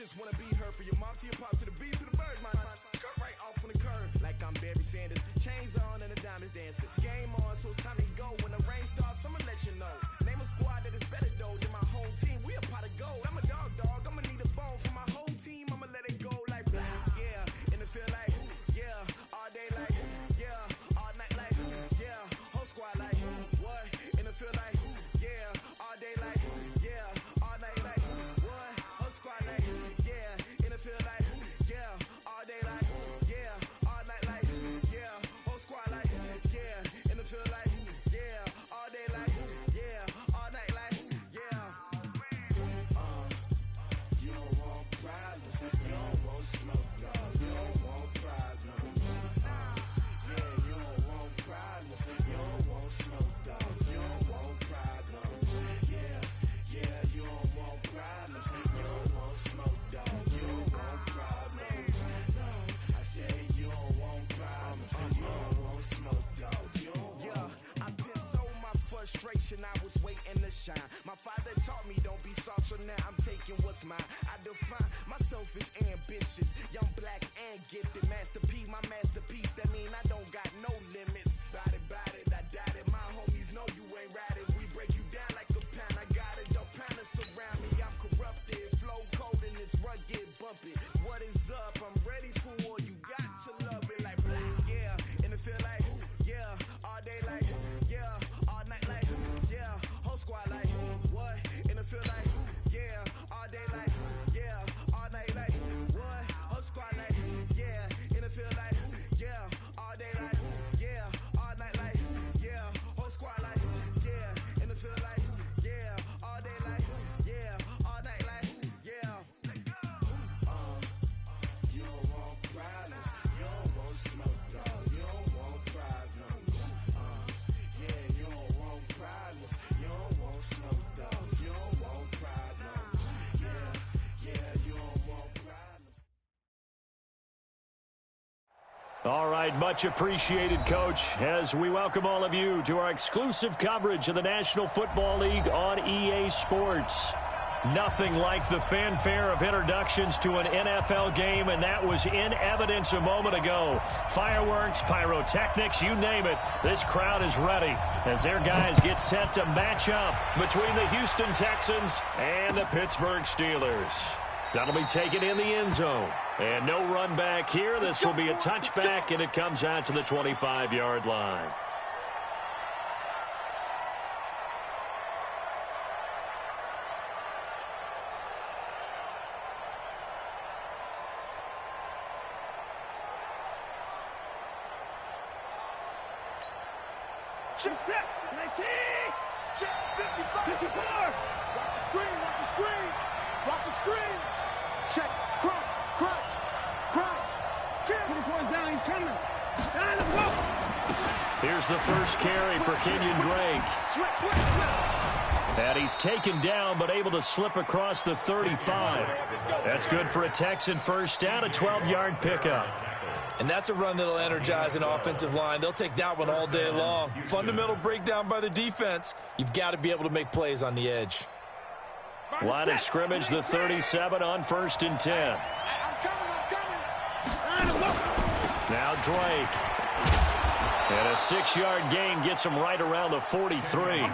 just wanna be her. For your mom to your pop to the beat to the birds, my cut right off on the curb. Like I'm Barry Sanders, chains on and the diamonds dancing. Game on, so it's time to go. When the rain starts, I'ma let you know. Name a squad that is better though than my home team. We a pot of gold. I'm a dog, I'ma need a bone for my whole team. I'ma let it go like yeah. In the field like yeah. All day like yeah. All night like yeah. Whole squad like what? In the field like yeah. All day like yeah. All night like what? Whole squad like yeah. In the field like yeah. All day like yeah. All night like yeah. Whole squad like yeah. In the field like yeah. All day like yeah. All night like yeah. You don't want problems. You don't want smoke, no. You don't want problems. Yeah, you don't want problems. You don't want smoke, dog. You don't want problems. Yeah, you don't want problems. You don't want smoke, dog. You don't want problems. No, I said you don't want problems. You don't want smoke, dog. You don't want. Yeah, I've been so my frustration. I was waiting to shine. My father taught me don't be soft, so now I'm taking what's mine. I define myself as ambitious, young, black, and gifted. Master P, my masterpiece. That mean I don't got no limits. Bout it, I doubt it. My homies know you ain't ratted. We break you down like a pound. I got it, don't panic surround me. I'm corrupted, flow cold and it's rugged, bumpy. What is up? I'm ready for war. You got to love it like black, yeah. In the field like yeah. All day like yeah. All night like yeah. Whole squad like what? In the field like yeah. All day like yeah. All night like what? Whole squad like yeah. In the field like yeah. All day like yeah. All night like yeah. Whole squad like yeah. In the field like yeah. All day like yeah. All night like yeah. You don't want problems. You don't want smoke, no. You don't want problems. Yeah, you don't want problems. You don't want smoke, dog. You don't want problems. Yeah, you don't want problems. All right, much appreciated, Coach, as we welcome all of you to our exclusive coverage of the National Football League on EA Sports. Nothing like the fanfare of introductions to an NFL game, and that was in evidence a moment ago. Fireworks, pyrotechnics, you name it. This crowd is ready as their guys get set to match up between the Houston Texans and the Pittsburgh Steelers. That'll be taken in the end zone. And no run back here. This will be a touchback, and it comes out to the 25-yard line. Check set, 19, check 55, 54. Watch the screen, watch the screen, watch the screen. Check, crunch. Kill. 24 down, he's coming. Down and go. Here's the first carry for Kenyon Drake. And he's taken down, but able to slip across the 35. That's good for a Texan first down, a 12-yard pickup. And that's a run that'll energize an offensive line. They'll take that one all day long. Fundamental breakdown by the defense. You've got to be able to make plays on the edge. Line of scrimmage, the 37 on 1st and 10. I'm coming. Now Drake. And a 6-yard gain gets him right around the 43.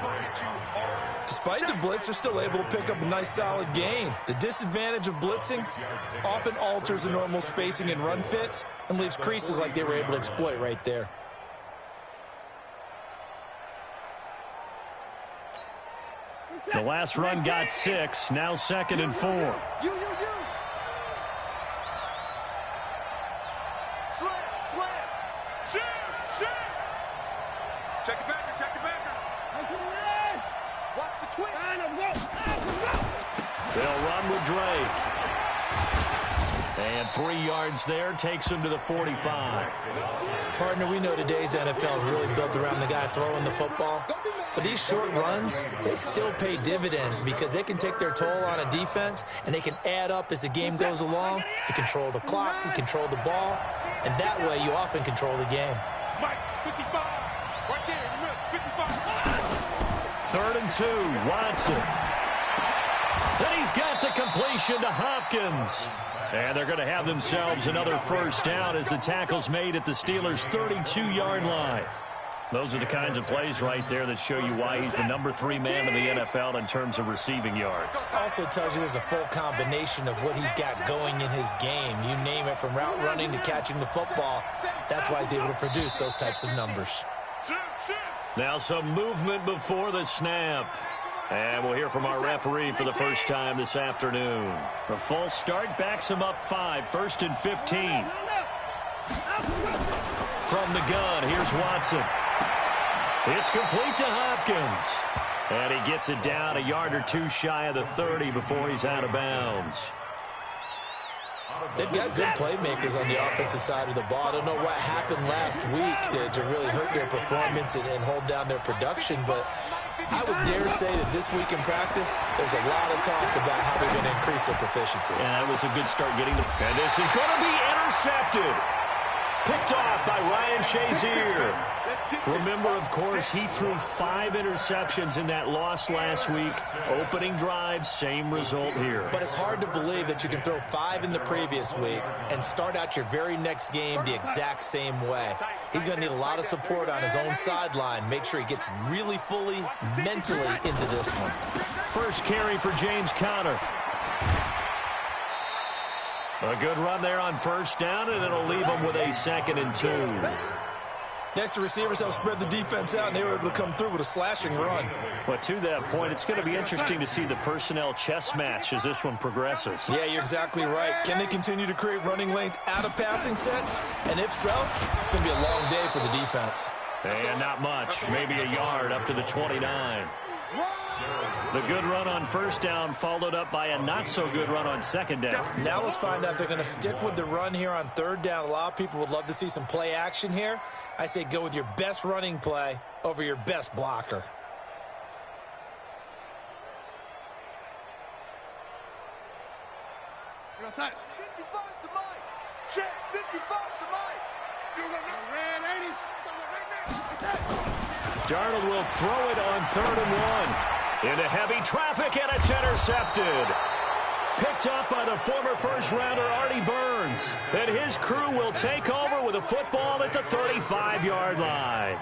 Despite the blitz, they're still able to pick up a nice solid gain. The disadvantage of blitzing often alters the normal spacing and run fits and leaves creases like they were able to exploit right there. The last run got 6, now 2nd and 4. You. Slam. Shoot. Check the backer. Watch the twist. They'll run with Drake. And 3 yards there takes him to the 45. Partner, we know today's NFL is really built around the guy throwing the football. But these short runs, they still pay dividends because they can take their toll on a defense and they can add up as the game goes along. You control the clock, you control the ball, and that way you often control the game. Mike, 55. Right there in the middle, 55. 3rd and 2, Watson. And he's got the completion to Hopkins. And they're going to have themselves another first down as the tackle's made at the Steelers' 32-yard line. Those are the kinds of plays right there that show you why he's the number 3 man in the NFL in terms of receiving yards. Also tells you there's a full combination of what he's got going in his game. You name it, from route running to catching the football. That's why he's able to produce those types of numbers. Now some movement before the snap. And we'll hear from our referee for the first time this afternoon. The false start backs him up 5, 1st and 15. From the gun, here's Watson. It's complete to Hopkins. And he gets it down a yard or two shy of the 30 before he's out of bounds. They've got good playmakers on the offensive side of the ball. I don't know what happened last week to really hurt their performance and hold down their production, but I would dare say that this week in practice, there's a lot of talk about how they're going to increase their proficiency. And that was a good start getting the... And this is going to be intercepted. Picked off by Ryan Shazier. Remember, of course, he threw 5 interceptions in that loss last week. Opening drive, same result here. But it's hard to believe that you can throw 5 in the previous week and start out your very next game the exact same way. He's going to need a lot of support on his own sideline. Make sure he gets really fully, mentally into this one. First carry for James Conner. A good run there on first down, and it'll leave him with a 2nd and 2. The extra receivers helped spread the defense out, and they were able to come through with a slashing run. But to that point, it's going to be interesting to see the personnel chess match as this one progresses. Yeah, you're exactly right. Can they continue to create running lanes out of passing sets? And if so, it's going to be a long day for the defense. And not much, maybe a yard up to the 29. The good run on first down followed up by a not-so-good run on second down. Now let's find out if they're going to stick with the run here on third down. A lot of people would love to see some play action here. I say go with your best running play over your best blocker. You're outside. 55 to Mike. Check. 55 to Mike. You're going to red 80. Darnold will throw it on 3rd and 1. Into heavy traffic, and it's intercepted. Picked up by the former first-rounder Artie Burns. And his crew will take over with a football at the 35-yard line.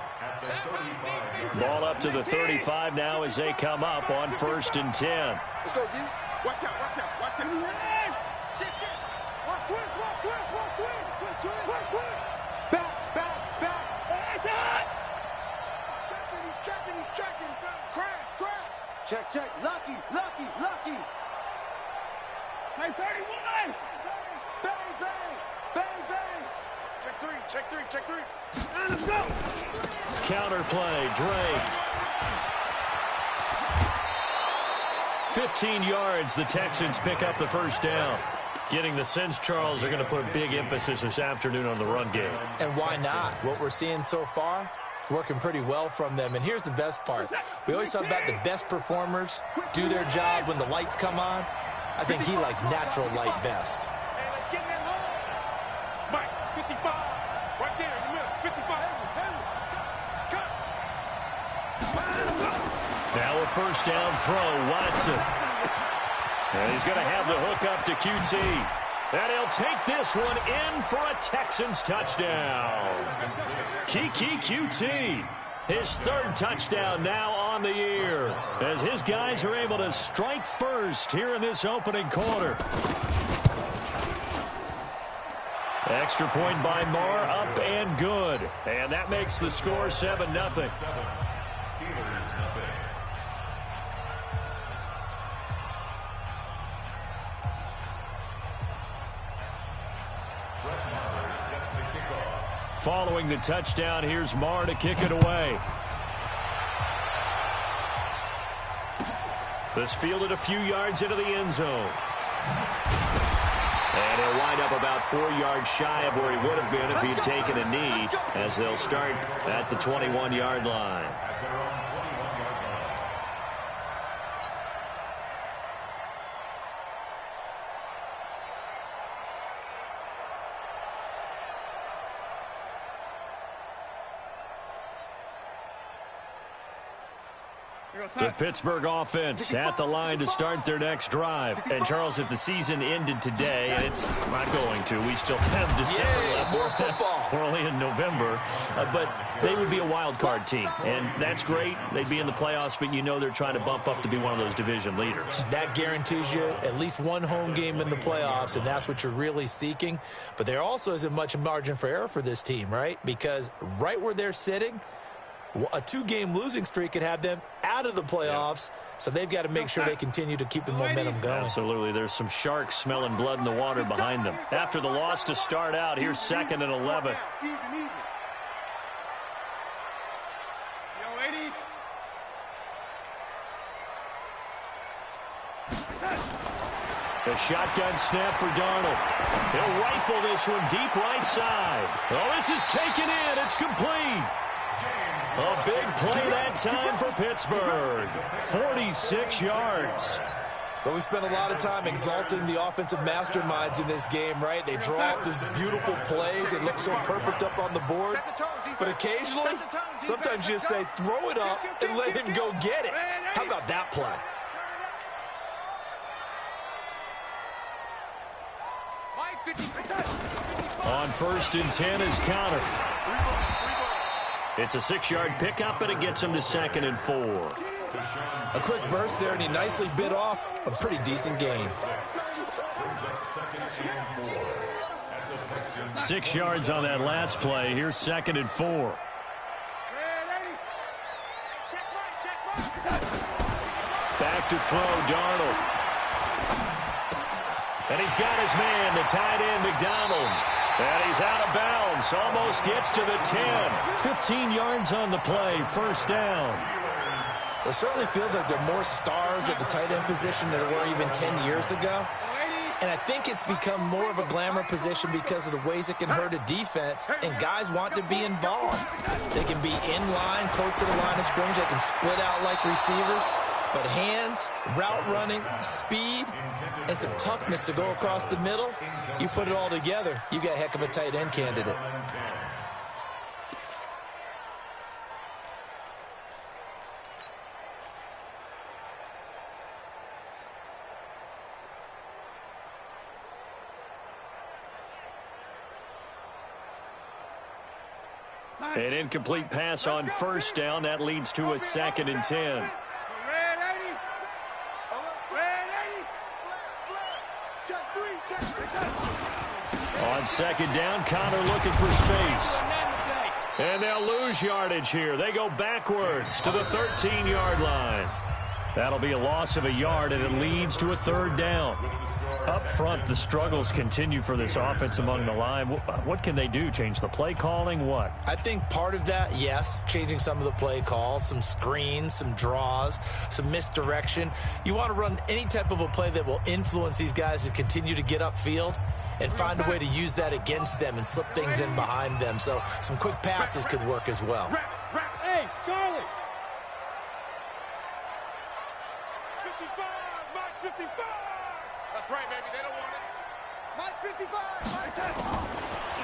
Ball up to the 35 now as they come up on 1st and 10. Let's go, D. Watch out, watch out, watch out. Shit. Watch twist. Back. It's hot. He's checking. Crash. Check. Lucky. Hey, 31. Bang. Check three. Let's go. Counterplay, Drake. 15 yards, the Texans pick up the first down. Getting the sense, Charles, they're going to put big emphasis this afternoon on the run game. And why not? What we're seeing so far, it's working pretty well from them. And here's the best part. We always talk about the best performers do their job when the lights come on. I think he likes natural light best. Hey, let's get that long. Mike, 55. Right there in the middle. 55. Cut. Now a first down throw, Watson. And he's going to have the hook up to QT. And he'll take this one in for a Texans touchdown. Kiki QT, his 3rd touchdown now on the year, as his guys are able to strike first here in this opening quarter. Extra point by Marr, up and good. And that makes the score 7-0. Following the touchdown, here's Marr to kick it away. This fielded a few yards into the end zone. And he'll wind up about 4 yards shy of where he would have been if he had taken a knee, as they'll start at the 21-yard line. The Pittsburgh offense at the line to start their next drive. And, Charles, if the season ended today, and it's not going to, we still have December left. More football. We're only in November. But they would be a wild card team. And that's great. They'd be in the playoffs, but you know they're trying to bump up to be one of those division leaders. That guarantees you at least one home game in the playoffs, and that's what you're really seeking. But there also isn't much margin for error for this team, right? Because right where they're sitting, a 2-game losing streak could have them out of the playoffs, so they've got to make sure they continue to keep the momentum going. Absolutely. There's some sharks smelling blood in the water behind them. After the loss to start out, here's 2nd and 11. The shotgun snap for Darnold. He'll rifle this one deep right side. Oh, this is taken in. It's complete. A big play that time for Pittsburgh. 46 yards. But we spent a lot of time exalting the offensive masterminds in this game, right? They draw up these beautiful plays. They look so perfect up on the board. But occasionally, sometimes you just say, throw it up and let him go get it. How about that play? On 1st and 10 is Connor. It's a 6-yard pickup, and it gets him to 2nd and 4. A quick burst there, and he nicely bit off a pretty decent gain. 6 yards on that last play. Here's 2nd and 4. Back to throw, Darnold. And he's got his man, the tight end, McDonald. And he's out of bounds. Almost gets to the 10. 15 yards on the play. 1st down. It certainly feels like there are more stars at the tight end position than there were even 10 years ago. And I think it's become more of a glamour position because of the ways it can hurt a defense, and guys want to be involved. They can be in line, close to the line of scrimmage. They can split out like receivers. But hands, route running, speed, and some toughness to go across the middle, you put it all together, you got a heck of a tight end candidate. An incomplete pass on 1st down. That leads to a 2nd and 10. On 2nd down, Connor looking for space. And they'll lose yardage here. They go backwards to the 13-yard line. That'll be a loss of a yard, and it leads to a 3rd down. Up front, the struggles continue for this offense among the line. What can they do? Change the play calling? What? I think part of that, yes, changing some of the play calls, some screens, some draws, some misdirection. You want to run any type of a play that will influence these guys to continue to get upfield and find a way to use that against them and slip things in behind them. So some quick passes could work as well. Hey, Charlie! 55, Mike 55! That's right, baby. They don't want it. Mike 55, Mike 10.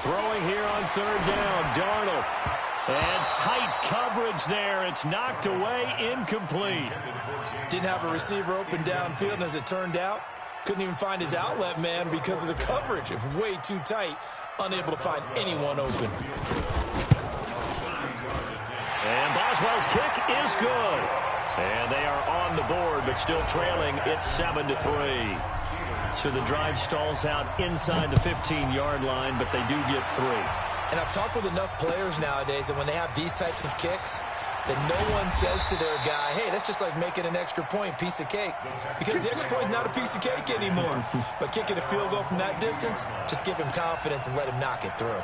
Throwing here on 3rd down, Darnold. And tight coverage there. It's knocked away, incomplete. Didn't have a receiver open downfield, and as it turned out, couldn't even find his outlet man because of the coverage. It's way too tight, unable to find anyone open. And Boswell's kick is good. And they are on the board, but still trailing. It's 7-3. So the drive stalls out inside the 15-yard line, but they do get 3. And I've talked with enough players nowadays that when they have these types of kicks, that no one says to their guy, hey, that's just like making an extra point, piece of cake. Because the extra point is not a piece of cake anymore. But kicking a field goal from that distance, just give him confidence and let him knock it through.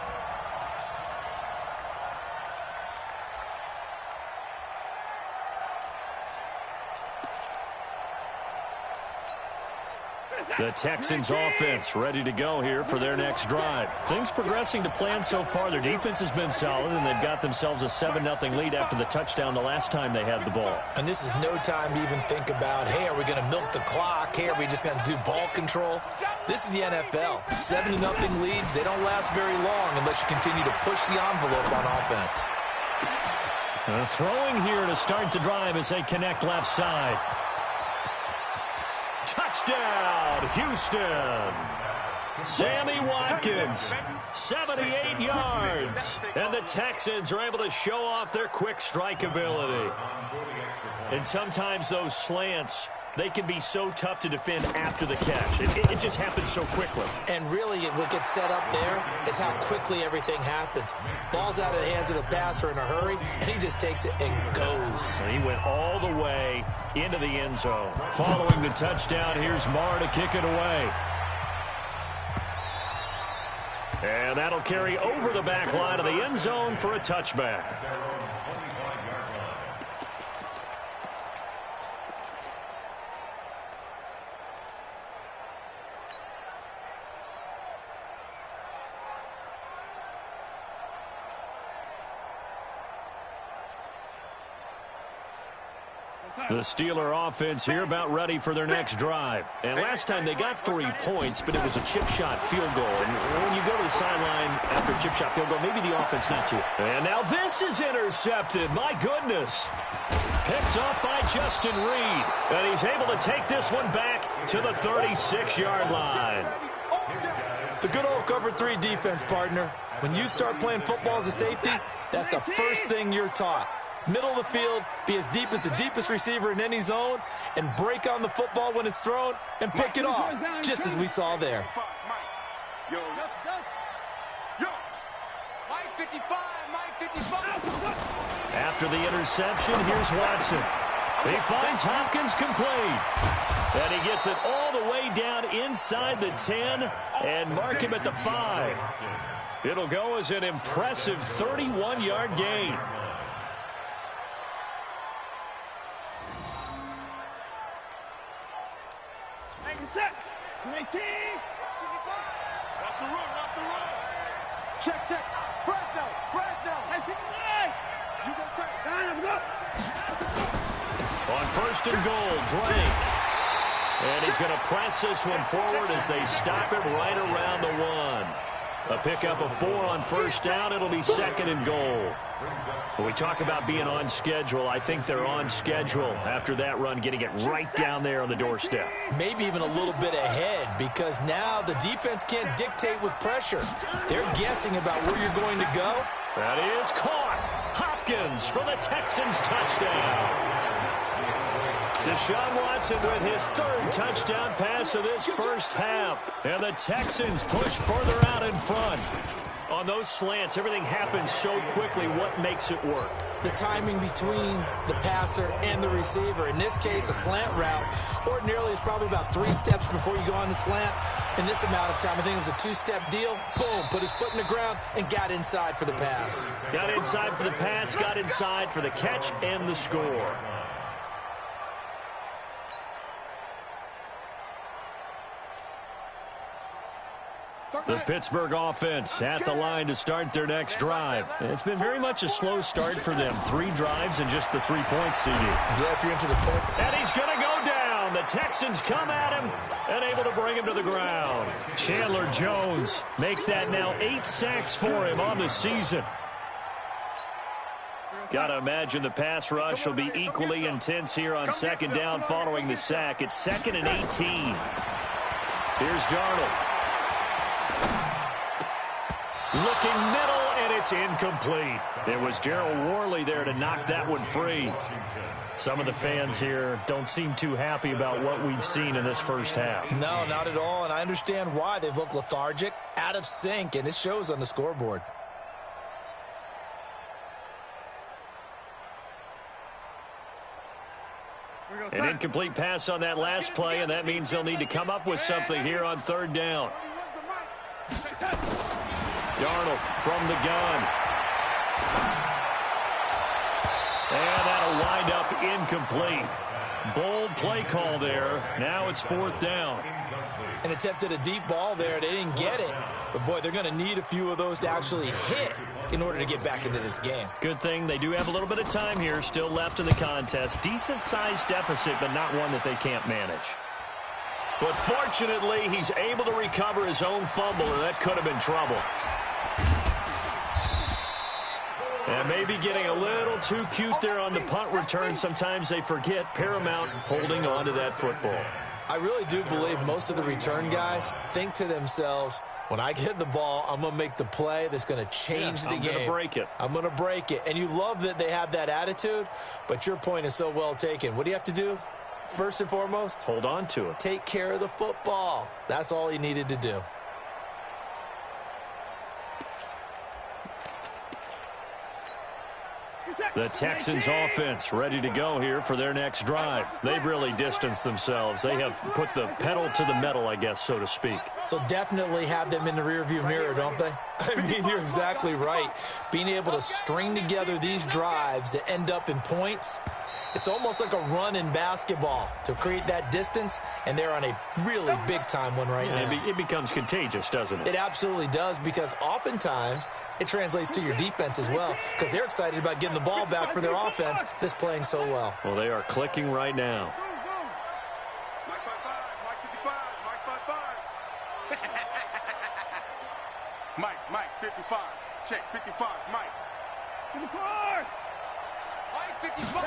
The Texans offense ready to go here for their next drive. Things progressing to plan so far. Their defense has been solid, and they've got themselves a 7-0 lead after the touchdown the last time they had the ball. And this is no time to even think about, hey, are we going to milk the clock? Hey, are we just going to do ball control? This is the NFL. 7-0 leads, they don't last very long unless you continue to push the envelope on offense. Throwing here to start the drive as they connect left side. Touchdown, Houston. Sammy Watkins, 78 yards. And the Texans are able to show off their quick strike ability. And sometimes those slants, they can be so tough to defend after the catch. It just happens so quickly. And really, what gets set up there is how quickly everything happens. Ball's out of the hands of the passer in a hurry, and he just takes it and goes. And he went all the way into the end zone. Following the touchdown, here's Marr to kick it away. And that'll carry over the back line of the end zone for a touchback. The Steeler offense here about ready for their next drive. And last time they got 3 points, but it was a chip shot field goal. And when you go to the sideline after a chip shot field goal, maybe the offense not to. And now this is intercepted. My goodness. Picked up by Justin Reed. And he's able to take this one back to the 36-yard line. The good old cover 3 defense, partner. When you start playing football as a safety, that's the first thing you're taught. Middle of the field, be as deep as the deepest receiver in any zone, and break on the football when it's thrown and pick it off, just as we saw there. After the interception, here's Watson. He finds Hopkins complete. And he gets it all the way down inside the 10 and mark him at the 5. It'll go as an impressive 31-yard gain. Watch the run, watch the run. Check. Fresno. You go take. Line up, go. On first and goal, Drake. And he's going to press this one forward as they stop it right around the 1. A pickup of 4 on first down. It'll be second and goal. When we talk about being on schedule, I think they're on schedule after that run, getting it right down there on the doorstep. Maybe even a little bit ahead, because now the defense can't dictate with pressure. They're guessing about where you're going to go. That is caught. Hopkins for the Texans touchdown. Deshaun Watson with his 3rd touchdown pass of this first half. And the Texans push further out in front. On those slants, everything happens so quickly. What makes it work? The timing between the passer and the receiver. In this case, a slant route. Ordinarily, it's probably about 3 steps before you go on the slant. In this amount of time, I think it was a 2-step deal. Boom, put his foot in the ground and got inside for the pass. Got inside for the pass, got inside for the catch and the score. The Pittsburgh offense at the line to start their next drive. It's been very much a slow start for them. 3 drives and just the 3 points, CD. Yeah, if you're into the point. And he's going to go down. The Texans come at him and able to bring him to the ground. Chandler Jones make that now 8 sacks for him on the season. Got to imagine the pass rush will be equally intense here on second down following the sack. It's 2nd and 18. Here's Darnold. Looking middle, and it's incomplete. It was Darryl Worley there to knock that one free. Some of the fans here don't seem too happy about what we've seen in this first half. No, not at all, and I understand why. They've looked lethargic, out of sync, and it shows on the scoreboard. An incomplete pass on that last play, and that means they'll need to come up with something here on 3rd down. Darnold from the gun. And that'll wind up incomplete. Bold play call there. Now it's 4th down. And attempted a deep ball there. They didn't get it. But, boy, they're going to need a few of those to actually hit in order to get back into this game. Good thing they do have a little bit of time here still left in the contest. Decent-sized deficit, but not one that they can't manage. But fortunately, he's able to recover his own fumble, and that could have been trouble. And maybe getting a little too cute there on the punt return. Sometimes they forget paramount holding on to that football. I really do believe most of the return guys think to themselves, when I get the ball, I'm going to make the play that's going to change the game. I'm going to break it. I'm going to break it. And you love that they have that attitude, but your point is so well taken. What do you have to do? First and foremost, hold on to it. Take care of the football. That's all he needed to do. The Texans offense ready to go here for their next drive. They've really distanced themselves. They have put the pedal to the metal, I guess, so to speak. So definitely have them in the rearview mirror, don't they? I mean, you're exactly right. Being able to string together these drives that end up in points, it's almost like a run in basketball to create that distance, and they're on a really big-time one right now. It becomes contagious, doesn't it? It absolutely does, because oftentimes it translates to your defense as well, because they're excited about getting the ball back for their offense that's playing so well. Well, they are clicking right now. Mike 55, Mike 55, Mike 55. Mike 55. Check 55, Mike. 54. Mike 55.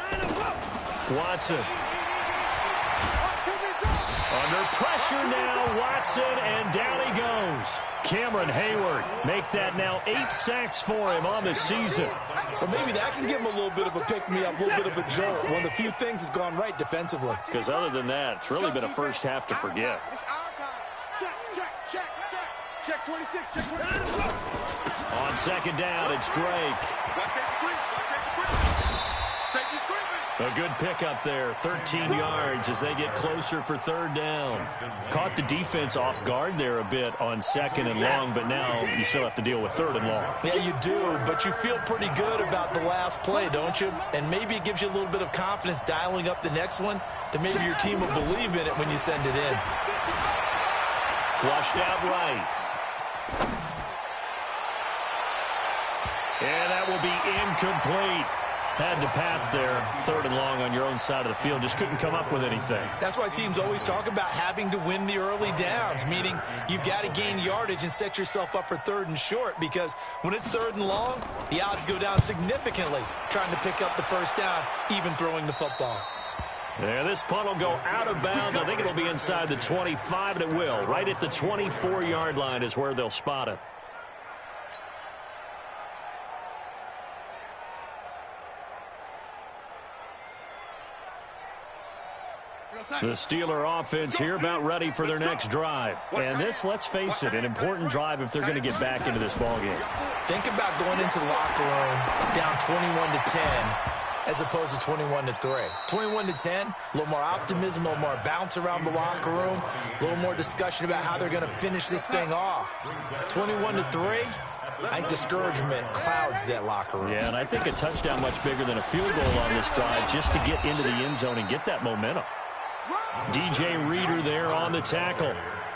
Watson. Under pressure now, Watson, and down he goes. Cameron Hayward make that now 8 sacks for him on the season. Well, maybe that can give him a little bit of a pick-me-up, a little bit of a jolt. One of the few things has gone right defensively. Because other than that, it's really been a first half to forget. It's our time. Check 26, check 26. On second down, it's Drake. A good pickup there, 13 yards as they get closer for third down. Caught the defense off guard there a bit on second and long, but now you still have to deal with third and long. Yeah, you do, but you feel pretty good about the last play, don't you? And maybe it gives you a little bit of confidence dialing up the next one, that maybe your team will believe in it when you send it in. Flushed out right. And that will be incomplete. Had to pass there, third and long on your own side of the field. Just couldn't come up with anything. That's why teams always talk about having to win the early downs, meaning you've got to gain yardage and set yourself up for third and short, because when it's third and long, the odds go down significantly trying to pick up the first down, even throwing the football. Yeah, this punt will go out of bounds. I think it'll be inside the 25, and it will. Right at the 24-yard line is where they'll spot it. The Steeler offense here about ready for their next drive. And this, let's face it, an important drive if they're going to get back into this ballgame. Think about going into the locker room down 21-10 as opposed to 21-3. 21-10, a little more optimism, a little more bounce around the locker room, a little more discussion about how they're going to finish this thing off. 21-3, I think discouragement clouds that locker room. Yeah, and I think a touchdown much bigger than a field goal on this drive just to get into the end zone and get that momentum. DJ Reader there on the tackle.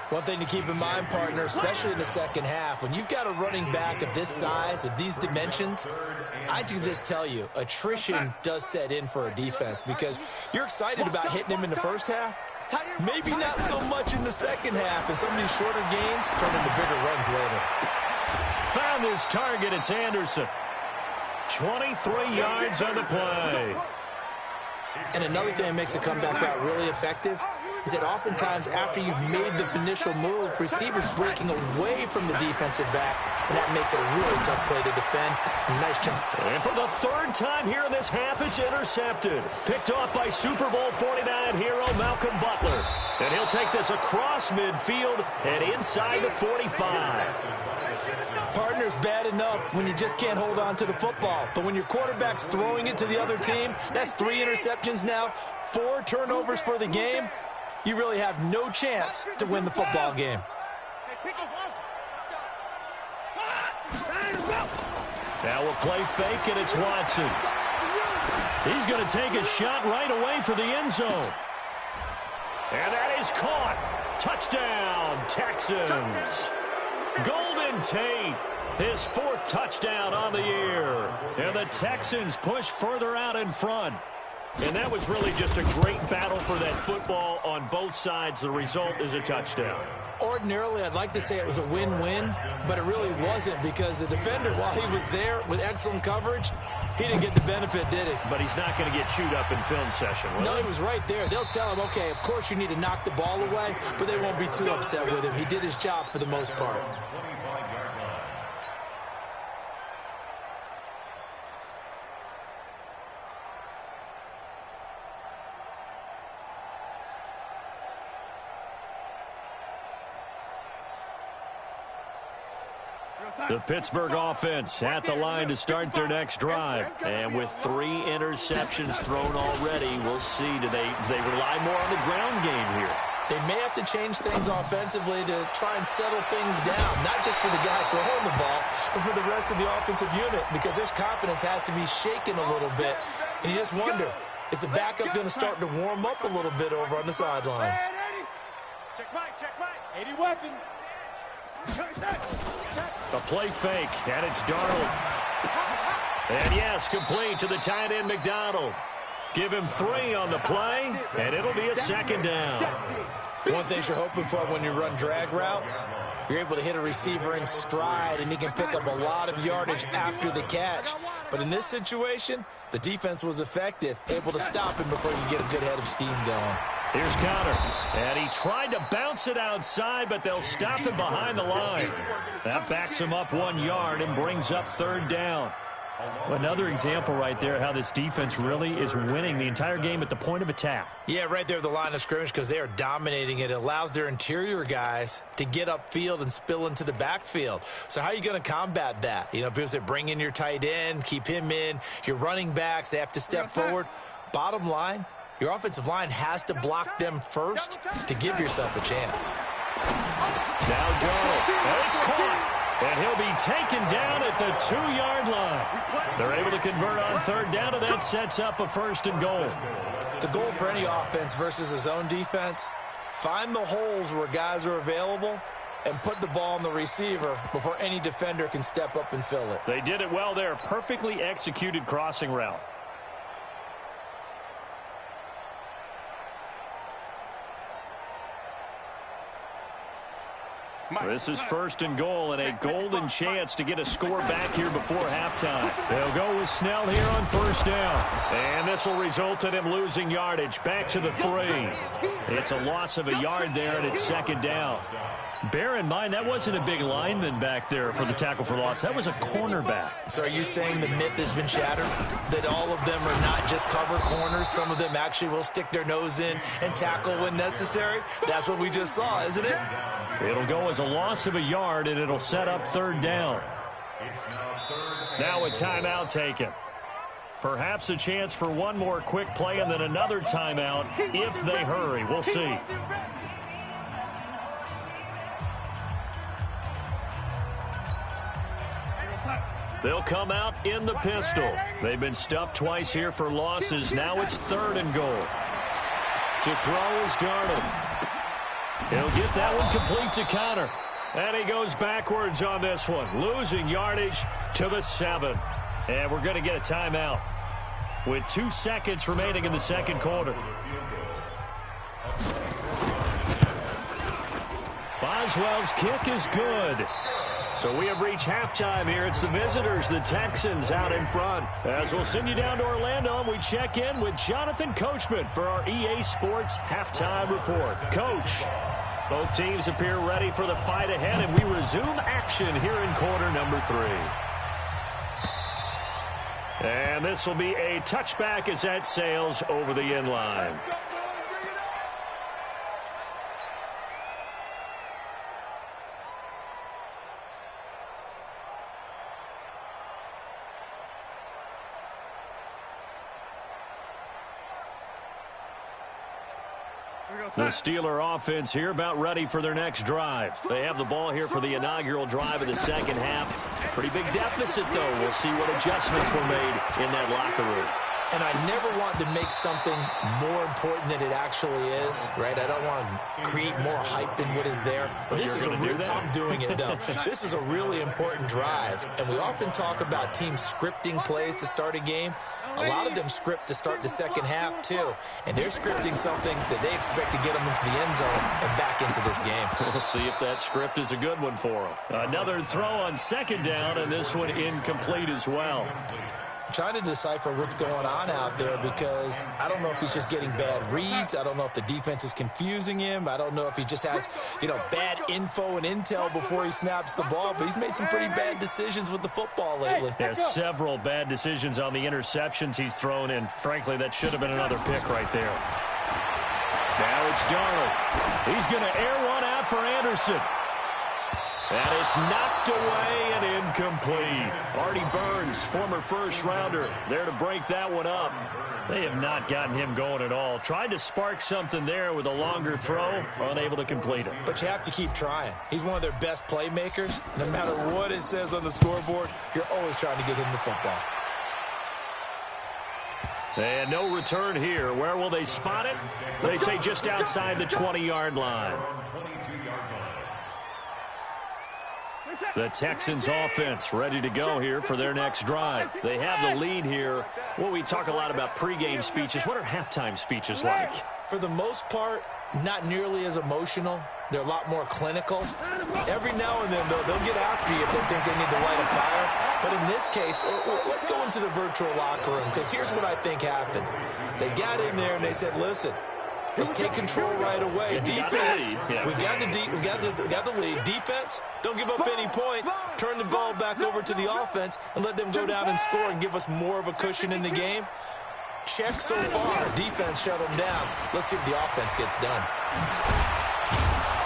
One thing to keep in mind, partner, especially in the second half, when you've got a running back of this size, of these dimensions, I can just tell you, attrition does set in for a defense, because you're excited about hitting him in the first half, maybe not so much in the second half, and some of these shorter gains turn into bigger runs later. Found his target, it's Anderson. 23 yards on the play. And another thing that makes a comeback route really effective is that oftentimes after you've made the initial move, receivers breaking away from the defensive back, and that makes it a really tough play to defend. Nice jump. And for the third time here in this half, it's intercepted. Picked off by Super Bowl 49 hero Malcolm Butler. And he'll take this across midfield and inside the 45. Partner's bad enough when you just can't hold on to the football. But when your quarterback's throwing it to the other team, that's 3 interceptions now, 4 turnovers for the game. You really have no chance to win the football game. Now we'll play fake, and it's Watson. He's going to take a shot right away for the end zone. And that is caught. Touchdown, Texans. Golden Tate, his 4th touchdown on the year. And the Texans push further out in front. And that was really just a great battle for that football on both sides. The result is a touchdown. Ordinarily, I'd like to say it was a win-win, but it really wasn't because the defender, while he was there with excellent coverage, he didn't get the benefit, did he? But he's not going to get chewed up in film session, will No, he was right there. They'll tell him, okay, of course you need to knock the ball away, but they won't be too upset with him. He did his job for the most part. The Pittsburgh offense at the line to start their next drive. And with 3 interceptions thrown already, we'll see. Do they rely more on the ground game here? They may have to change things offensively to try and settle things down, not just for the guy throwing the ball, but for the rest of the offensive unit, because their confidence has to be shaken a little bit. And you just wonder, is the backup going to start to warm up a little bit over on the sideline? Check Mike, 80 weapon. A play fake, and it's Darnold. And yes, complete to the tight end McDonald. Give him 3 on the play, and it'll be a second down. One thing you're hoping for when you run drag routes, you're able to hit a receiver in stride, and he can pick up a lot of yardage after the catch. But in this situation, the defense was effective, able to stop him before you get a good head of steam going. Here's Connor, and he tried to bounce it outside, but they'll stop him behind the line. That backs him up 1 yard and brings up 3rd down. Another example right there how this defense really is winning the entire game at the point of attack. Yeah, right there at the line of scrimmage because they are dominating it. It allows their interior guys to get upfield and spill into the backfield. So how are you going to combat that? You know, people say bring in your tight end, keep him in. Your running backs, they have to step forward. Bottom line, your offensive line has to block them first to give yourself a chance. Now Darnold, and it's caught. And he'll be taken down at the 2-yard line. They're able to convert on 3rd down, and that sets up a 1st and goal. The goal for any offense versus his own defense, find the holes where guys are available and put the ball on the receiver before any defender can step up and fill it. They did it well there. Perfectly executed crossing route. This is 1st and goal, and a golden chance to get a score back here before halftime. They'll go with Snell here on 1st down. And this will result in him losing yardage. Back to the 3. It's a loss of a yard there, and it's 2nd down. Bear in mind, that wasn't a big lineman back there for the tackle for loss. That was a cornerback. So are you saying the myth has been shattered? That all of them are not just cover corners? Some of them actually will stick their nose in and tackle when necessary? That's what we just saw, isn't it? It'll go as a loss of a yard, and it'll set up 3rd down. Now a timeout taken. Perhaps a chance for one more quick play and then another timeout if they hurry. We'll see. They'll come out in the pistol. They've been stuffed twice here for losses. Now it's 3rd and goal. To throw is Darnold. He'll get that one complete to Connor. And he goes backwards on this one, losing yardage to the 7. And we're going to get a timeout with 2 seconds remaining in the 2nd quarter. Boswell's kick is good. So we have reached halftime here. It's the visitors, the Texans, out in front. As we'll send you down to Orlando, and we check in with Jonathan Coachman for our EA Sports Halftime Report. Coach, both teams appear ready for the fight ahead, and we resume action here in quarter number 3. And this will be a touchback as that sails over the end line. The Steeler offense here about ready for their next drive. They have the ball here for the inaugural drive of the 2nd half. Pretty big deficit, though. We'll see what adjustments were made in that locker room. And I never want to make something more important than it actually is, right? I don't want to create more hype than what is there. But this is I'm doing it, though. This is a really important drive. And we often talk about teams scripting plays to start a game. A lot of them script to start the second half, too. And they're scripting something that they expect to get them into the end zone and back into this game. We'll see if that script is a good one for them. Another throw on second down, and this one incomplete as well. Trying to decipher what's going on out there because I don't know if he's just getting bad reads. I don't know if the defense is confusing him. I don't know if he just has, bad info and intel before he snaps the ball. But he's made some pretty bad decisions with the football lately. Yeah, several bad decisions on the interceptions he's thrown, and frankly, that should have been another pick right there. Now it's Darnold. He's going to air one out for Anderson. And it's knocked away and incomplete. Artie Burns, former first-rounder, there to break that one up. They have not gotten him going at all. Tried to spark something there with a longer throw, unable to complete it. But you have to keep trying. He's one of their best playmakers. No matter what it says on the scoreboard, you're always trying to get him the football. And no return here. Where will they spot it? They say just outside the 20-yard line. The Texans offense ready to go here for their next drive. They have the lead here. Well, we talk a lot about pregame speeches. What are halftime speeches like? For the most part, not nearly as emotional. They're a lot more clinical. Every now and then, though, they'll get after you if they think they need to light a fire. But in this case, let's go into the virtual locker room because here's what I think happened. They got in there and they said, listen, let's take control right away. Defense, we've got the lead. Defense, don't give up any points. Turn the ball back over to the offense and let them go down and score and give us more of a cushion in the game. Check so far. Defense shut them down. Let's see if the offense gets done.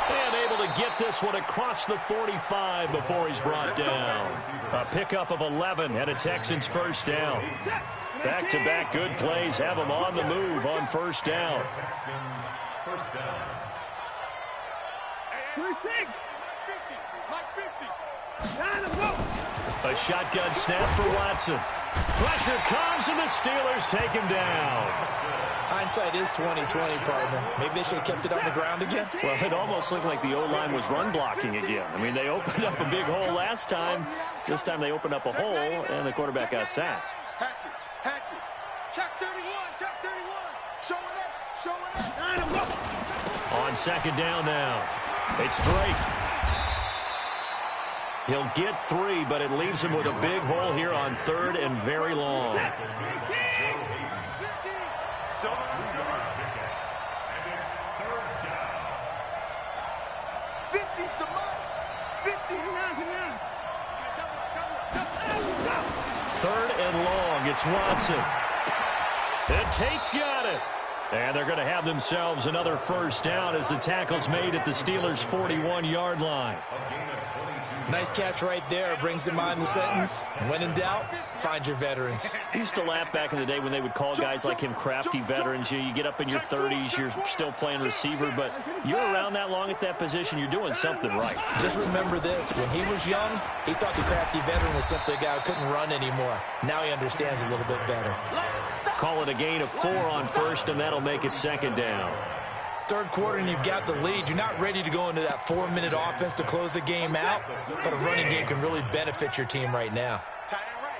And able to get this one across the 45 before he's brought down. A pickup of 11 and a Texans first down. Back-to-back good plays have them on the move on first down. A shotgun snap for Watson. Pressure comes and the Steelers take him down. Hindsight is 20/20, partner. Maybe they should have kept it on the ground again. Well, it almost looked like the O-line was run blocking again. I mean, they opened up a big hole last time. This time they opened up a hole, and the quarterback got sacked. Hatchet. Check 31. Showing up. On second down now, it's Drake. He'll get 3, but it leaves him with a big hole here on third and very long. Third and long, it's Watson. And Tate's got it. And they're going to have themselves another first down as the tackle's made at the Steelers' 41-yard line. Nice catch right there. Brings to mind the sentence, when in doubt, find your veterans. I used to laugh back in the day when they would call guys like him crafty veterans. You get up in your 30s, you're still playing receiver, but you're around that long at that position, you're doing something right. Just remember this. When he was young, he thought the crafty veteran was simply a guy who couldn't run anymore. Now he understands a little bit better. Call it a gain of 4 on first, and that'll make it second down. Third quarter and you've got the lead. You're not ready to go into that 4-minute offense to close the game out, but a running game can really benefit your team right now. Tight end right.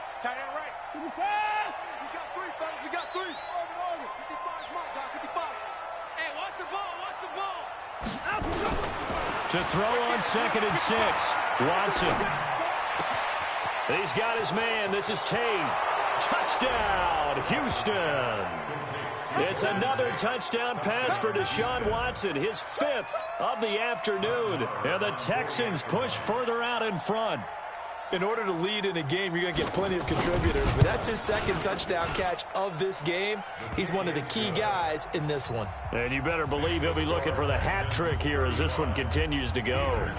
55. We got 3, fellas. We got 3. Over. 55 is mine, guys. 55. Hey, watch the ball. To throw on second and 6, Watson. He's got his man. This is Tate. Touchdown, Houston. It's another touchdown pass for Deshaun Watson, his 5th of the afternoon. And the Texans push further out in front. In order to lead in a game, you're going to get plenty of contributors. But that's his 2nd touchdown catch of this game. He's one of the key guys in this one. And you better believe he'll be looking for the hat trick here as this one continues to go.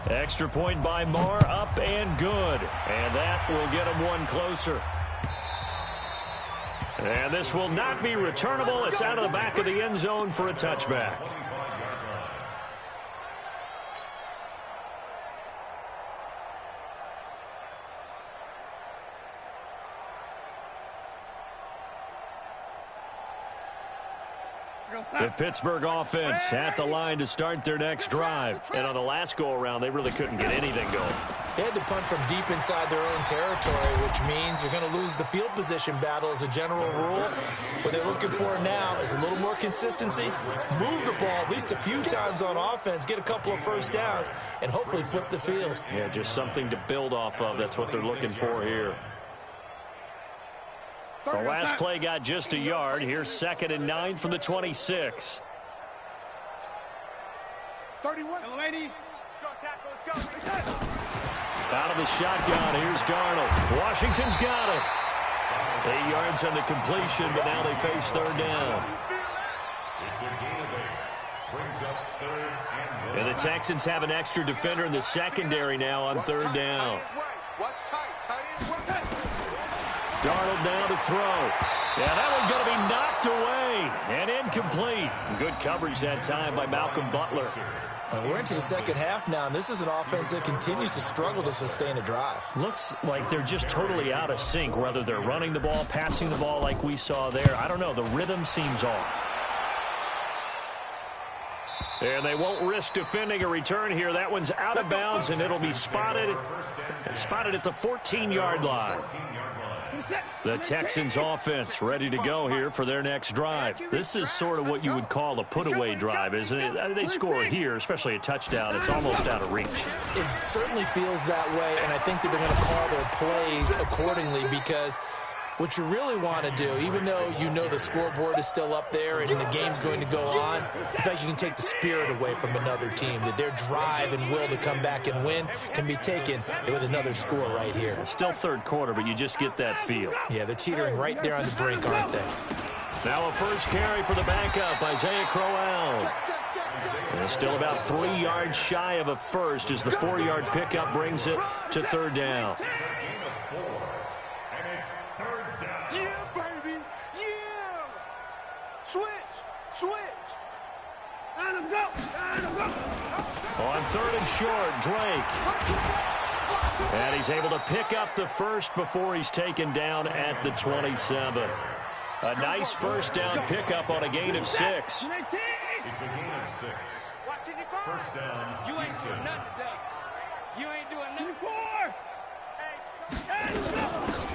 Extra point by Marr, up and good. And that will get him one closer. And this will not be returnable. It's out of the back of the end zone for a touchback. The Pittsburgh offense at the line to start their next drive. And on the last go-around, they really couldn't get anything going. They had to punt from deep inside their own territory, which means you're going to lose the field position battle as a general rule. What they're looking for now is a little more consistency, move the ball at least a few times on offense, get a couple of first downs, and hopefully flip the field. Yeah, just something to build off of. That's what they're looking for here. The last play got just a yard. Here's 2nd and 9 from the 26. 31. Lady. Out of the shotgun, here's Darnold. Washington's got it. 8 yards on the completion, but now they face 3rd down. And the Texans have an extra defender in the secondary now on 3rd down. Darnold now to throw. Yeah, that one's going to be knocked away and incomplete. Good coverage that time by Malcolm Butler. We're into the second half now, and this is an offense that continues to struggle to sustain a drive. Looks like they're just totally out of sync, whether they're running the ball, passing the ball like we saw there. I don't know. The rhythm seems off. And they won't risk defending a return here. That one's out of bounds, and it'll be spotted at the 14-yard line. The Texans offense ready to go here for their next drive. This is sort of what you would call a put-away drive, isn't it? They score here, especially a touchdown. It's almost out of reach. It certainly feels that way, and I think that they're going to call their plays accordingly, because what you really want to do, even though you know the scoreboard is still up there and the game's going to go on, I think you can take the spirit away from another team, that their drive and will to come back and win can be taken with another score right here. Still 3rd quarter, but you just get that feel. Yeah, they're teetering right there on the brink, aren't they? Now a first carry for the backup, Isaiah Crowell. And still about 3 yards shy of a first as the 4-yard pickup brings it to 3rd down. Switch. Let him go. On 3rd and short, Drake. And he's able to pick up the first before he's taken down at the 27. A nice first down pickup on a gain of 6. It's a gain of 6. First down. You ain't doing nothing today. You ain't doing nothing.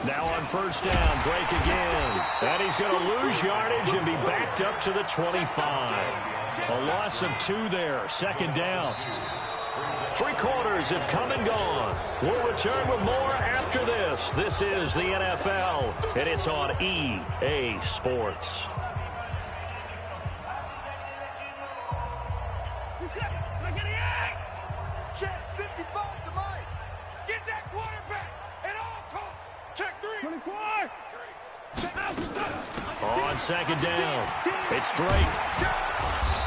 Now on first down, Drake again. And he's going to lose yardage and be backed up to the 25. A loss of 2 there. 2nd down. 3 quarters have come and gone. We'll return with more after this. This is the NFL, and it's on EA Sports. Check 55 to Mike. Get that quarterback at all costs. Check 3. 24. On 2nd down, it's Drake.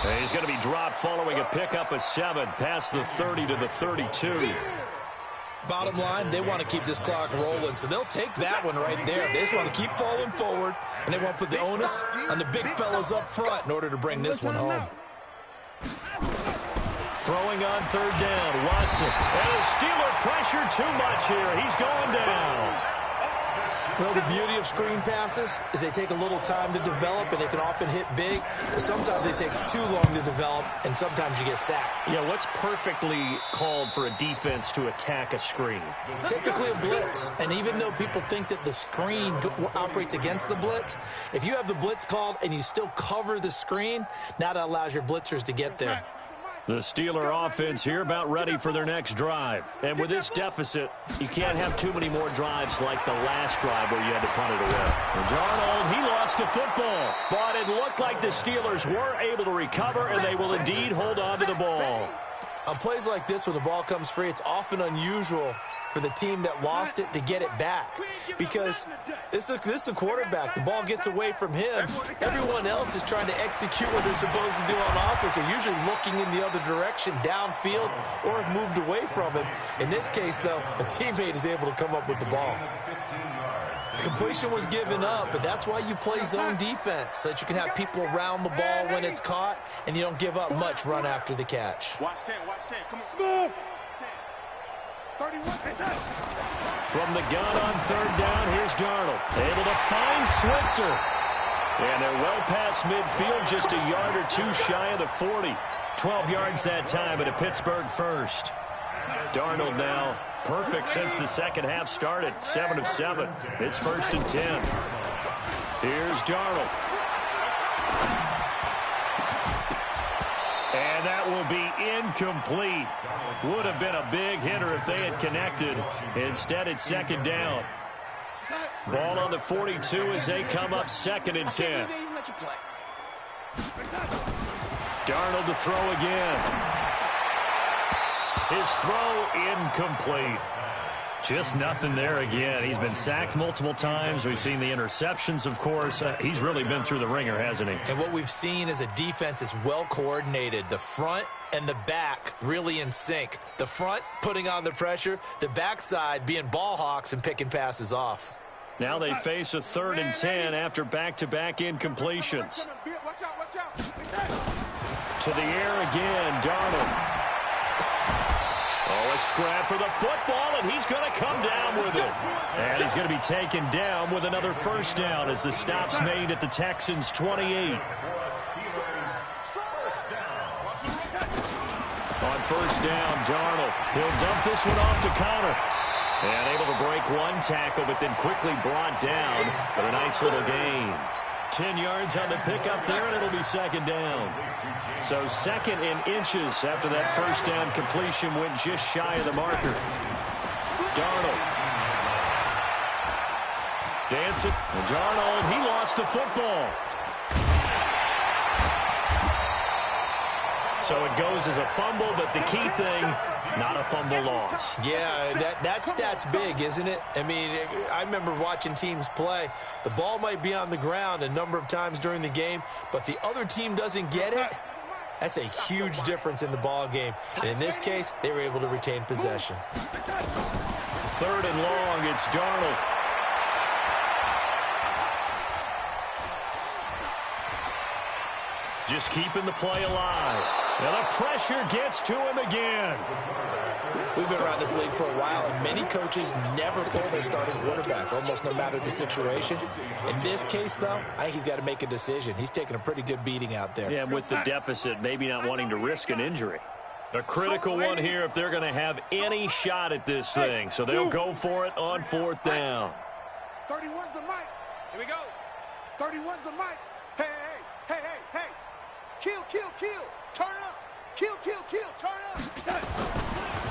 And he's going to be dropped following a pickup of 7 past the 30 to the 32. Bottom line, they want to keep this clock rolling, so they'll take that one right there. They just want to keep falling forward, and they want to put the onus on the big fellas up front in order to bring this one home. Throwing on 3rd down, Watson. And the Steeler pressure too much here. He's going down. Well, the beauty of screen passes is they take a little time to develop, and they can often hit big. But sometimes they take too long to develop, and sometimes you get sacked. Yeah, what's perfectly called for a defense to attack a screen? Typically a blitz. And even though people think that the screen operates against the blitz, if you have the blitz called and you still cover the screen, now that allows your blitzers to get there. The Steeler offense here about ready for their next drive. And with this deficit, you can't have too many more drives like the last drive where you had to punt it away. And Darnold, he lost the football. But it looked like the Steelers were able to recover, and they will indeed hold on to the ball. On plays like this where the ball comes free, it's often unusual for the team that lost it to get it back, because this is the quarterback. The ball gets away from him. Everyone else is trying to execute what they're supposed to do on offense. They're usually looking in the other direction, downfield, or have moved away from him. In this case, though, a teammate is able to come up with the ball. Completion was given up, but that's why you play zone defense, so that you can have people around the ball when it's caught, and you don't give up much run after the catch. Watch 10, come on. Smooth. 31. From the gun on 3rd down, here's Darnold. Able to find Switzer. And they're well past midfield, just a yard or two shy of the 40. 12 yards that time, and a Pittsburgh first. Darnold now perfect since the second half started. 7 of 7. It's 1st and 10. Here's Darnold. And that will be incomplete. Would have been a big hitter if they had connected. Instead, it's 2nd down. Ball on the 42 as they come up 2nd and 10. Darnold to throw again. His throw incomplete. Just nothing there again. He's been sacked multiple times. We've seen the interceptions, of course. He's really been through the ringer, hasn't he? And what we've seen is a defense that's well coordinated. The front and the back really in sync. The front putting on the pressure. The backside being ball hawks and picking passes off. Now they face a 3rd and 10 after back-to-back incompletions. To the air again, Darnold. Oh, a scrap for the football, and he's going to come down with it. And he's going to be taken down with another 1st down as the stop's made at the Texans' 28. On 1st down, Darnold. He'll dump this one off to Connor. And able to break one tackle, but then quickly brought down for a nice little gain. 10 yards on the pickup there, and it'll be 2nd down. So 2nd in inches after that 1st down completion went just shy of the marker. Darnold. Dancing. Darnold, he lost the football. So it goes as a fumble, but the key thing, not a fumble loss. Yeah, that stat's big, isn't it? I mean, I remember watching teams play. The ball might be on the ground a number of times during the game, but the other team doesn't get it. That's a huge difference in the ball game. And in this case, they were able to retain possession. 3rd and long, it's Darnold. Just keeping the play alive. And the pressure gets to him again. We've been around this league for a while, and many coaches never pull their starting quarterback, almost no matter the situation. In this case, though, I think he's got to make a decision. He's taking a pretty good beating out there. Yeah, with the deficit, maybe not wanting to risk an injury. A critical one here if they're going to have any shot at this thing. So they'll go for it on 4th down. 31's the mic. Here we go. 31's the mic. Hey, hey, hey, hey, hey. Kill, kill, kill. Turn up. Kill, kill, kill. Turn up.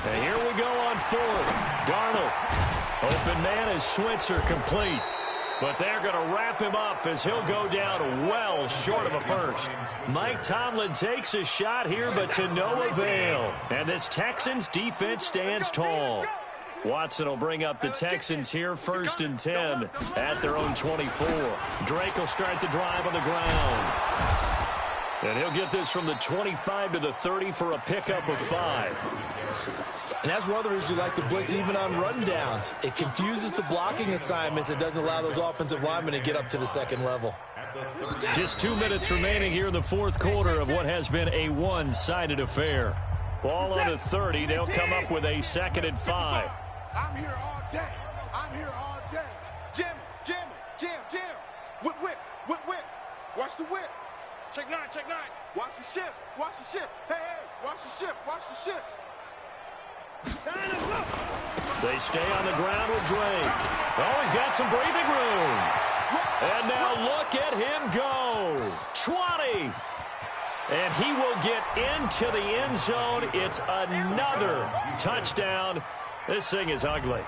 And here we go on 4th. Darnold. Open man is Switzer complete. But they're going to wrap him up as he'll go down well short of a 1st. Mike Tomlin takes a shot here, but to no avail. And this Texans defense stands tall. Watson will bring up the Texans here, 1st and 10 at their own 24. Drake will start the drive on the ground. And he'll get this from the 25 to the 30 for a pickup of 5. And that's one of the reasons you like to blitz even on rundowns. It confuses the blocking assignments. It doesn't allow those offensive linemen to get up to the 2nd level. Just 2 minutes remaining here in the 4th quarter of what has been a one-sided affair. Ball on the 30. They'll come up with a 2nd and 5. I'm here all day. I'm here all day. Jam, jam, jam, jam. Whip, whip, whip, whip. Watch the whip. Check 9, check 9. Watch the ship, watch the ship. Hey, hey, watch the ship, watch the ship. They stay on the ground with Drake. Oh, he's got some breathing room. And now look at him go. 20. And he will get into the end zone. It's another touchdown. This thing is ugly.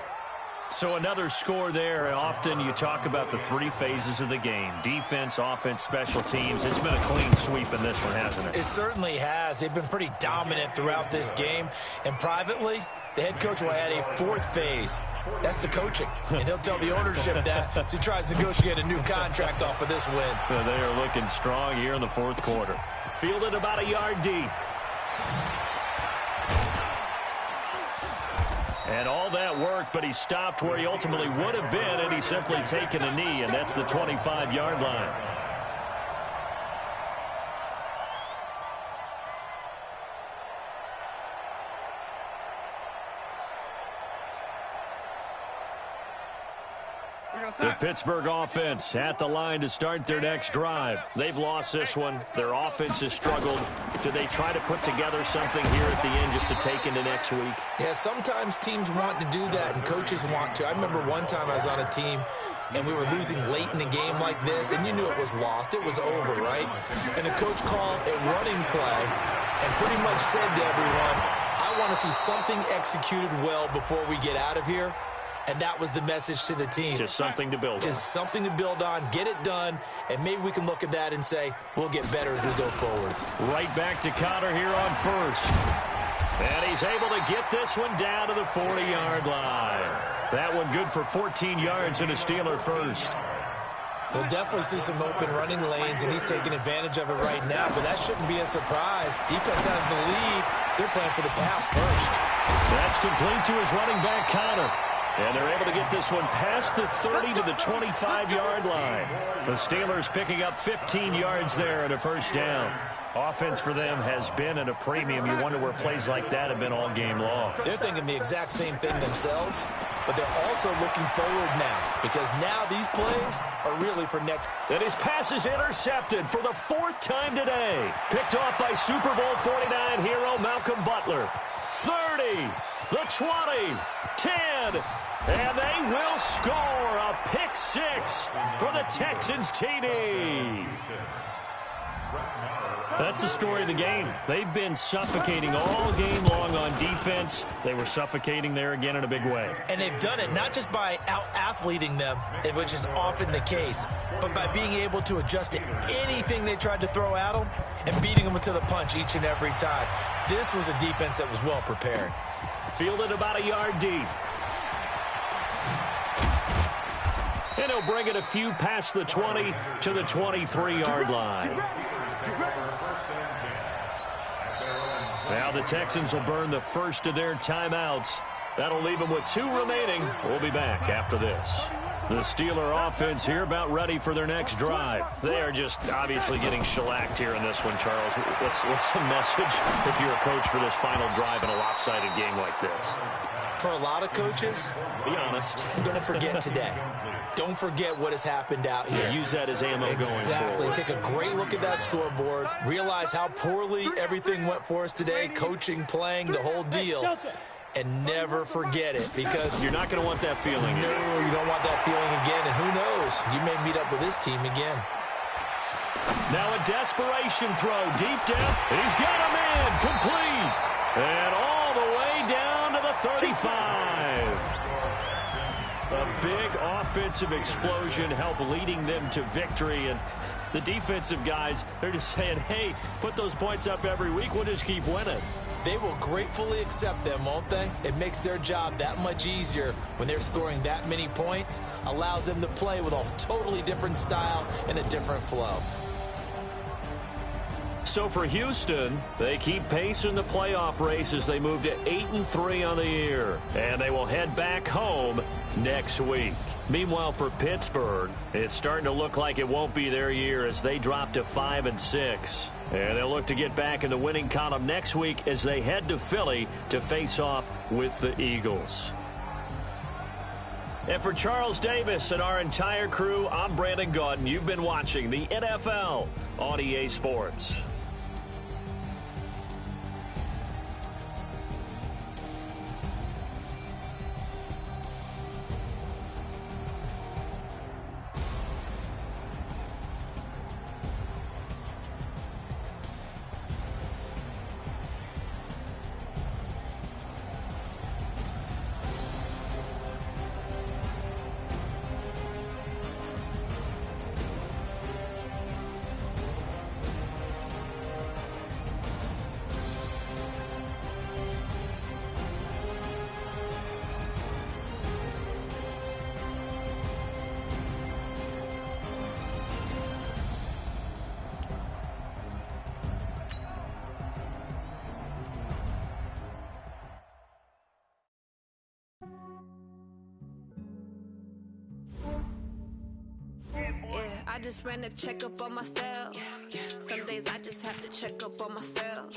So another score there. Often you talk about the 3 phases of the game. Defense, offense, special teams. It's been a clean sweep in this one, hasn't it? It certainly has. They've been pretty dominant throughout this game. And privately, the head coach will add a 4th phase. That's the coaching. And he'll tell the ownership that as he tries to negotiate a new contract off of this win. They are looking strong here in the 4th quarter. Fielded about a yard deep. And all that work, but he stopped where he ultimately would have been, and he's simply taken a knee, and that's the 25-yard line. The Pittsburgh offense at the line to start their next drive. They've lost this one. Their offense has struggled. Do they try to put together something here at the end just to take into next week? Yeah, sometimes teams want to do that, and coaches want to. I remember one time I was on a team, and we were losing late in the game like this, and you knew it was lost. It was over, right? And the coach called a running play and pretty much said to everyone, I want to see something executed well before we get out of here. And that was the message to the team. Just something to build on. Just something to build on, get it done, and maybe we can look at that and say, we'll get better as we go forward. Right back to Connor here on first. And he's able to get this one down to the 40-yard line. That one good for 14 yards and a Steeler first. We'll definitely see some open running lanes, and he's taking advantage of it right now, but that shouldn't be a surprise. Defense has the lead. They're playing for the pass first. That's complete to his running back, Connor. And they're able to get this one past the 30 to the 25-yard line. The Steelers picking up 15 yards there and a first down. Offense for them has been at a premium. You wonder where plays like that have been all game long. They're thinking the exact same thing themselves, but they're also looking forward now because now these plays are really for next. And his pass is intercepted for the 4th time today. Picked off by Super Bowl 49 hero Malcolm Butler. 30, the 20, 10, and they will score a pick 6 for the Texans TD. That's the story of the game. They've been suffocating all game long on defense. They were suffocating there again in a big way. And they've done it not just by out-athleting them, which is often the case, but by being able to adjust to anything they tried to throw at them and beating them to the punch each and every time. This was a defense that was well prepared. Fielded about a yard deep. And he'll bring it a few past the 20 to the 23-yard line. Now the Texans will burn the first of their timeouts. That'll leave them with 2 remaining. We'll be back after this. The Steeler offense here about ready for their next drive. They are just obviously getting shellacked here in this one, Charles. What's the message if you're a coach for this final drive in a lopsided game like this? For a lot of coaches, be honest. Don't forget today. Don't forget what has happened out here. Use that as ammo going forward. Exactly. Take a great look at that scoreboard. Realize how poorly everything went for us today. Coaching, playing, the whole deal. And never forget it because you're not going to want that feeling. No, you don't want that feeling again. And who knows? You may meet up with this team again. Now a desperation throw deep down. He's got him in. Complete. And all the way down to the 35. A big offensive explosion helped leading them to victory. And the defensive guys, they're just saying, hey, put those points up every week. We'll just keep winning. They will gratefully accept them, won't they? It makes their job that much easier when they're scoring that many points. Allows them to play with a totally different style and a different flow. So for Houston, they keep pace in the playoff race as they move to 8-3 on the year. And they will head back home next week. Meanwhile, for Pittsburgh, it's starting to look like it won't be their year as they drop to 5-6. And they'll look to get back in the winning column next week as they head to Philly to face off with the Eagles. And for Charles Davis and our entire crew, I'm Brandon Gaudin. You've been watching the NFL on EA Sports. I just ran a checkup on myself. Some days I just have to check up on myself.